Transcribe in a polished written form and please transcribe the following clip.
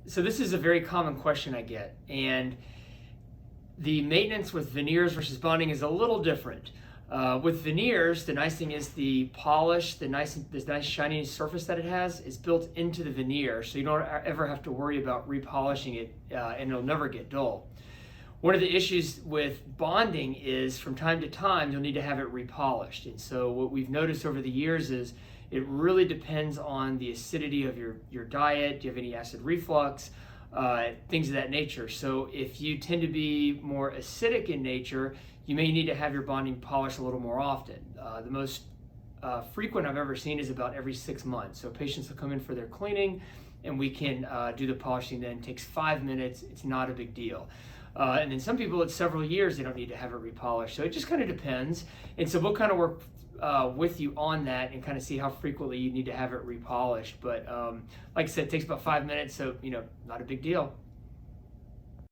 So this is a very common question I get, and the maintenance with veneers versus bonding is a little different. With veneers, the nice thing is the polish, this nice shiny surface that it has is built into the veneer, so you don't ever have to worry about repolishing it, and it'll never get dull. One of the issues with bonding is from time to time you'll need to have it repolished, and so what we've noticed over the years is it really depends on the acidity of your diet. Do you have any acid reflux? Things of that nature. So if you tend to be more acidic in nature, you may need to have your bonding polished a little more often. The most frequent I've ever seen is about every 6 months. So patients will come in for their cleaning and we can do the polishing then. It takes 5 minutes. It's not a big deal. And then some people, it's several years, they don't need to have it repolished. So it just kind of depends. And so we'll kind of work with you on that and kind of see how frequently you need to have it repolished. But like I said, it takes about 5 minutes, so not a big deal.